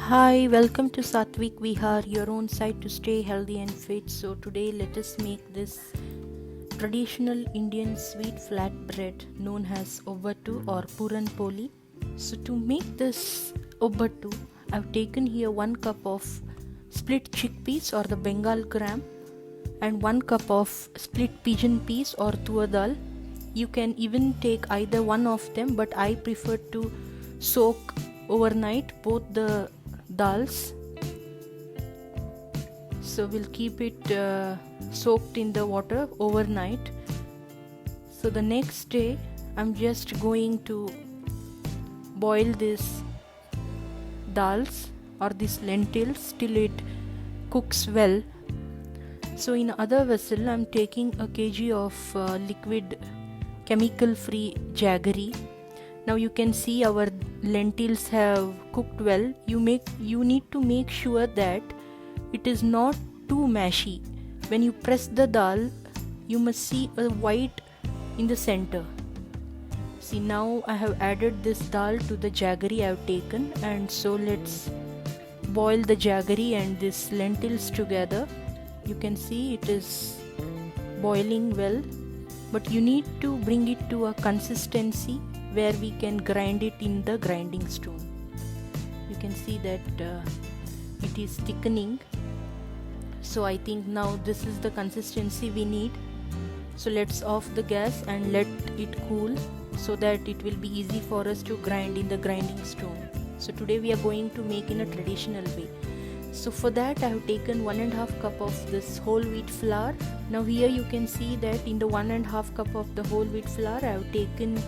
Hi, welcome to Sattvic Vihara, your own site to stay healthy and fit. So today let us make this traditional Indian sweet flatbread known as obbattu or Puran Poli. So to make this obbattu, I've taken here 1 cup of split chickpeas or the Bengal gram and 1 cup of split pigeon peas or Toor dal. You can even take either one of them, but I prefer to soak overnight both the dals. So we'll keep it soaked in the water overnight. So the next day I'm just going to boil this dals or these lentils till it cooks well. So in other vessel I'm taking a kg of liquid chemical free jaggery. Now you can see our lentils have cooked well. You need to make sure that it is not too mashy. When you press the dal, you must see a white in the center. See, now I have added this dal to the jaggery I have taken, and so let's boil the jaggery and this lentils together. You can see it is boiling well, but you need to bring it to a consistency where we can grind it in the grinding stone. You can see that it is thickening. So I think now this is the consistency we need. So let's off the gas and let it cool so that it will be easy for us to grind in the grinding stone. So today we are going to make in a traditional way. So for that I have taken 1.5 cup of this whole wheat flour. Now here you can see that in the 1.5 cup of the whole wheat flour I have taken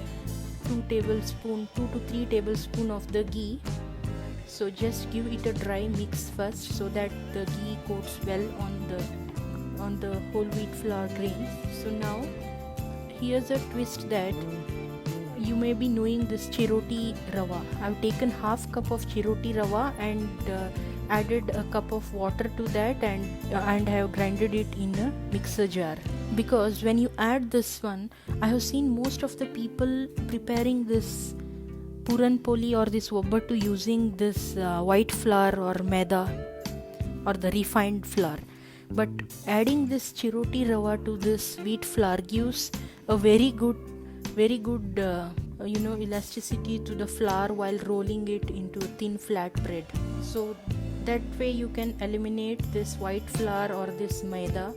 2 to 3 tablespoons of the ghee. So just give it a dry mix first so that the ghee coats well on the whole wheat flour grains. So now here's a twist that you may be knowing this Chiroti Rava. I've taken half cup of Chiroti Rava and added a cup of water to that and have grinded it in a mixer jar. Because when you add this one, I have seen most of the people preparing this Puran Poli or this obbattu using this white flour or maida or the refined flour. But adding this Chiroti Rava to this wheat flour gives a very good elasticity to the flour while rolling it into thin flat bread. So that way you can eliminate this white flour or this maida.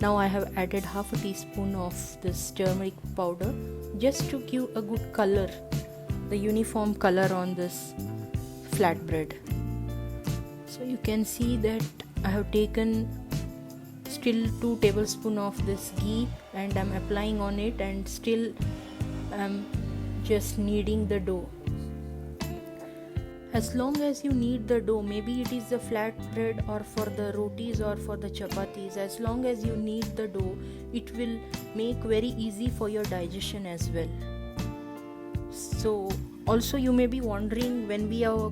Now I have added half a teaspoon of this turmeric powder just to give a good color, the uniform color on this flatbread. So you can see that I have taken still 2 tablespoons of this ghee and I'm applying on it, and still I'm just kneading the dough. As long as you knead the dough, maybe it is the flatbread or for the rotis or for the chapatis, as long as you knead the dough, it will make very easy for your digestion as well. So also you may be wondering, when we are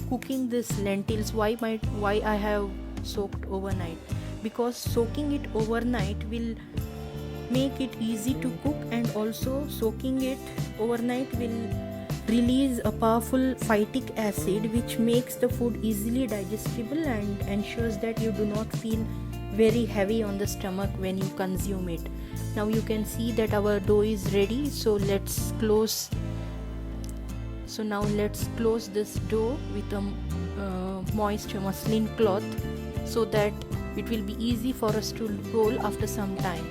cooking this lentils, why I have soaked overnight? Because soaking it overnight will make it easy to cook, and also soaking it overnight will release a powerful phytic acid which makes the food easily digestible and ensures that you do not feel very heavy on the stomach when you consume it. Now you can see that our dough is ready, so let's close this dough with a moist muslin cloth so that it will be easy for us to roll after some time.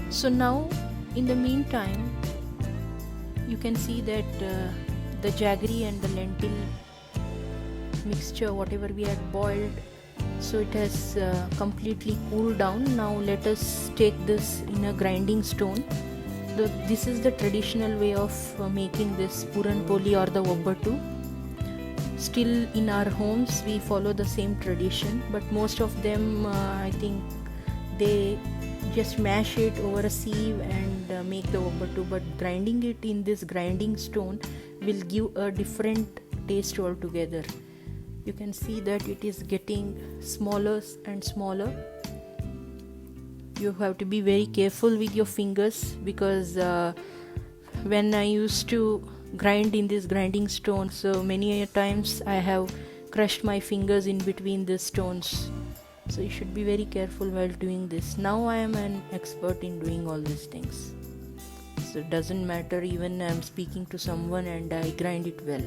So now in the meantime you can see that the jaggery and the lentil mixture, whatever we had boiled, so it has completely cooled down. Now let us take this in a grinding stone. This is the traditional way of making this Puran Poli or the obbattu. Still in our homes we follow the same tradition, but most of them I think they just mash it over a sieve and make the obbattu, but grinding it in this grinding stone will give a different taste altogether. You can see that it is getting smaller and smaller. You have to be very careful with your fingers because when I used to grind in this grinding stone, so many a times I have crushed my fingers in between the stones. So you should be very careful while doing this. Now I am an expert in doing all these things. So it doesn't matter, even I am speaking to someone and I grind it well.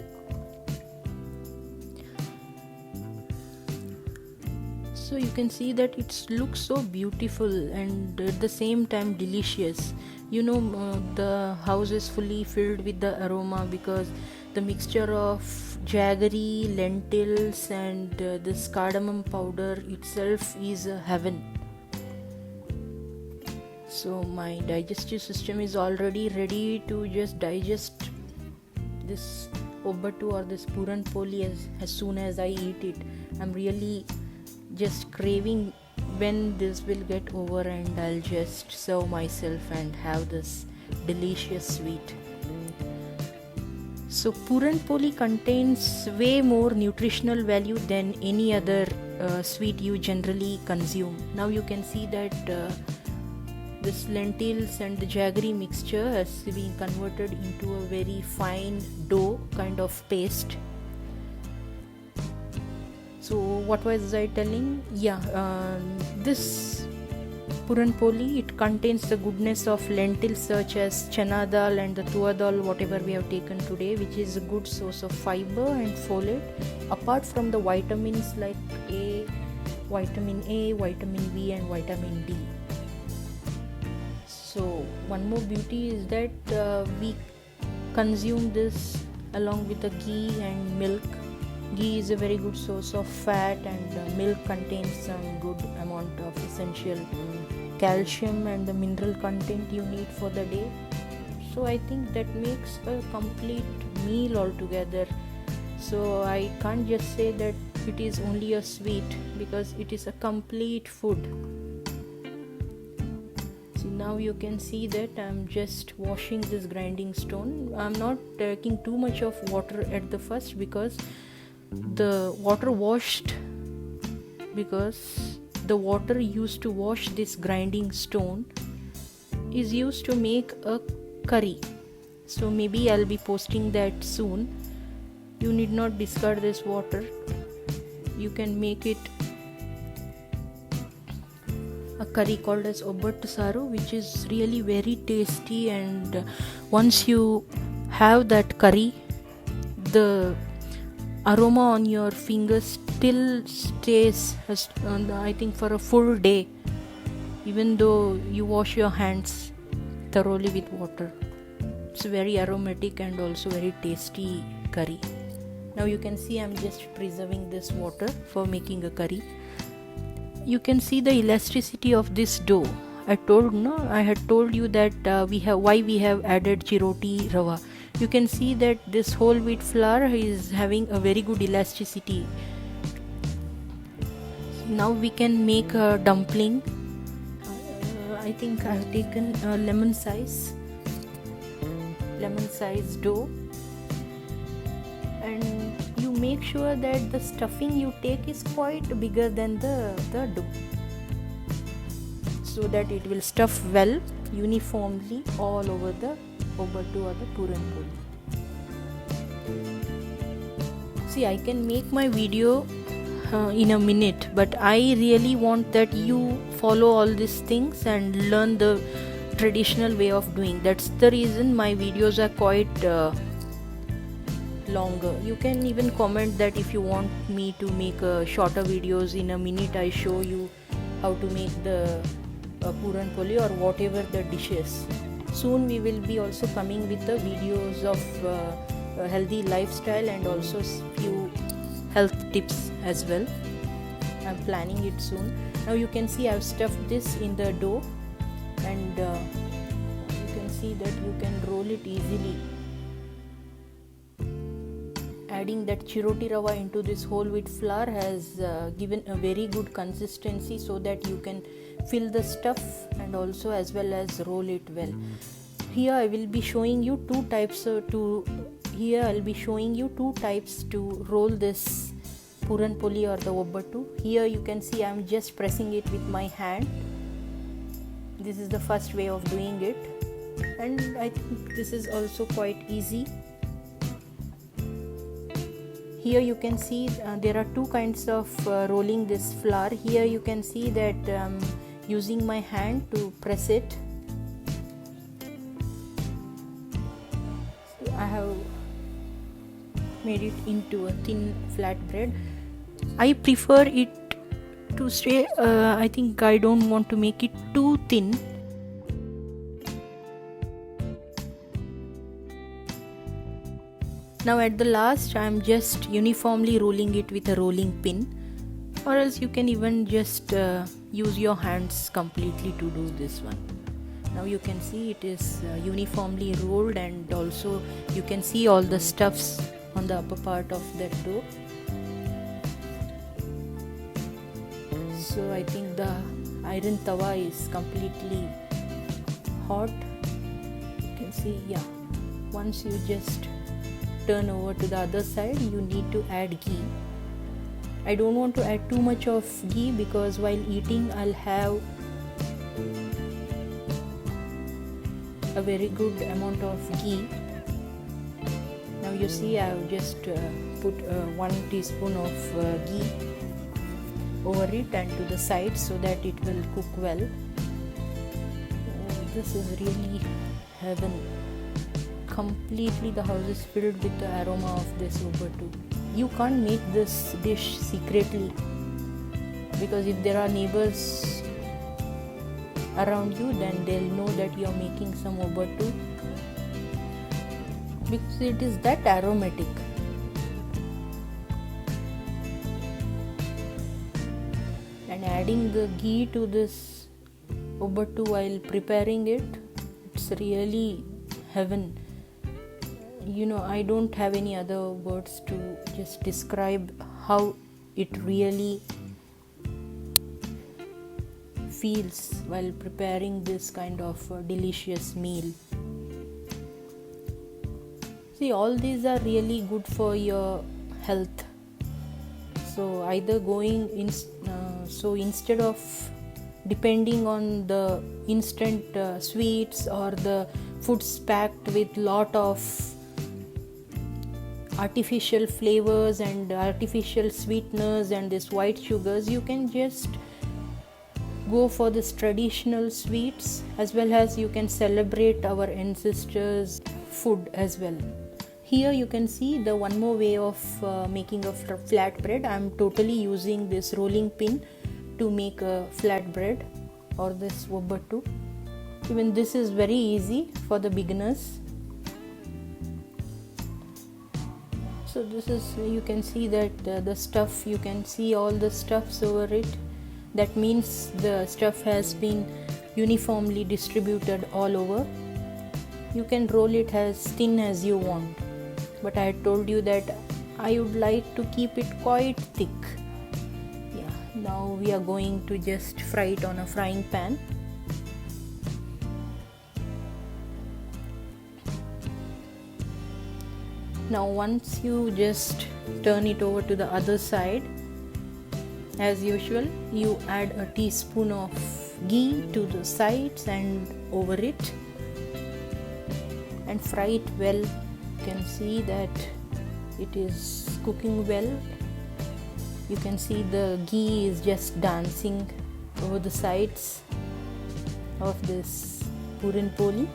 So you can see that it looks so beautiful and at the same time delicious. The house is fully filled with the aroma because the mixture of jaggery, lentils and this cardamom powder itself is a heaven. So my digestive system is already ready to just digest this obbattu or this Puran Poli as soon as I eat it. I'm really just craving when this will get over and I'll just serve myself and have this delicious sweet. So Puran Poli contains way more nutritional value than any other sweet you generally consume. Now you can see that this lentils and the jaggery mixture has been converted into a very fine dough kind of paste. So what was I telling? This Puran Poli, it contains the goodness of lentils such as chana dal and the Toor dal, whatever we have taken today, which is a good source of fiber and folate, apart from the vitamins like vitamin A, vitamin B and vitamin D. So one more beauty is that we consume this along with the ghee and milk. Ghee is a very good source of fat and milk contains some good amount of essential calcium and the mineral content you need for the day. So I think that makes a complete meal altogether. So I can't just say that it is only a sweet because it is a complete food. So now you can see that I'm just washing this grinding stone. I'm not taking too much of water at the first because the water used to wash this grinding stone is used to make a curry. So maybe I'll be posting that soon. You need not discard this water. You can make it a curry called as obbattu saru, which is really very tasty, and once you have that curry, the aroma on your fingers still stays I think for a full day, even though you wash your hands thoroughly with water. It's very aromatic and also very tasty curry. Now you can see I'm just preserving this water for making a curry. You can see the elasticity of this dough. I had told you that why we have added Chiroti Rava. You can see that this whole wheat flour is having a very good elasticity. Now we can make a dumpling. I think I have taken a lemon size dough, and you make sure that the stuffing you take is quite bigger than the dough, so that it will stuff well uniformly all over the obbattu or the Puran Poli. See, I can make my video in a minute, but I really want that you follow all these things and learn the traditional way of doing. That's the reason my videos are quite longer. You can even comment that if you want me to make shorter videos. In a minute I show you how to make the Puran Poli or whatever the dishes. Soon we will be also coming with the videos of healthy lifestyle and also few health tips as well. I'm planning it soon. Now you can see I've stuffed this in the dough, and you can see that you can roll it easily. Adding that Chiroti Rava into this whole wheat flour has given a very good consistency so that you can fill the stuff and also as well as roll it well. Here I will be showing you two types to roll this Puran Poli or the obbattu. Here you can see I am just pressing it with my hand. This is the first way of doing it. and I think this is also quite easy. Here you can see there are two kinds of rolling this flour. Here you can see that using my hand to press it. So I have made it into a thin flatbread. I prefer it to stay, I think I don't want to make it too thin. Now at the last I am just uniformly rolling it with a rolling pin, or else you can even just use your hands completely to do this one. Now you can see it is uniformly rolled, and also you can see all the stuffs on the upper part of that dough. So I think the iron tawa is completely hot. You can see, yeah, once you just turn over to the other side, you need to add ghee. I don't want to add too much of ghee because while eating I'll have a very good amount of ghee. Now you see I have just put 1 teaspoon of ghee over it and to the side so that it will cook well. This is really heaven. Completely the house is filled with the aroma of this obbattu. You can't make this dish secretly, because if there are neighbors around you, then they'll know that you're making some obbattu, because it is that aromatic. And adding the ghee to this obbattu while preparing it, it's really heaven. You know, I don't have any other words to just describe how it really feels while preparing this kind of delicious meal. See, all these are really good for your health. So either going in, so instead of depending on the instant sweets or the foods packed with lot of artificial flavors and artificial sweeteners and this white sugars, you can just go for this traditional sweets, as well as you can celebrate our ancestors' food as well. Here you can see the one more way of making a flatbread. I am totally using this rolling pin to make a flatbread or this obbattu. Even this is very easy for the beginners. So this is, you can see that the stuff, you can see all the stuffs over it. That means the stuff has been uniformly distributed all over. You can roll it as thin as you want, but I told you that I would like to keep it quite thick. Yeah, now we are going to just fry it on a frying pan. Now once you just turn it over to the other side, as usual, you add a teaspoon of ghee to the sides and over it and fry it well. You can see that it is cooking well. You can see the ghee is just dancing over the sides of this Puran Poli.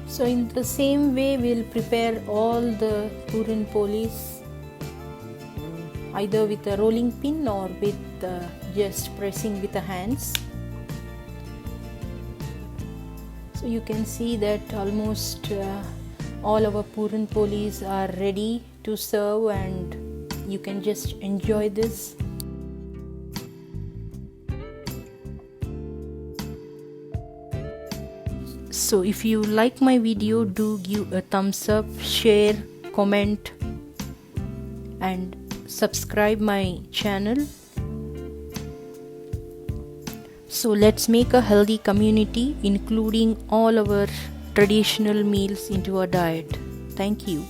So in the same way, we'll prepare all the Puran Polis either with a rolling pin or with just pressing with the hands. So you can see that almost all our Puran Polis are ready to serve, and you can just enjoy this. So if you like my video, do give a thumbs up, share, comment and subscribe my channel. So let's make a healthy community, including all our traditional meals into our diet. Thank you.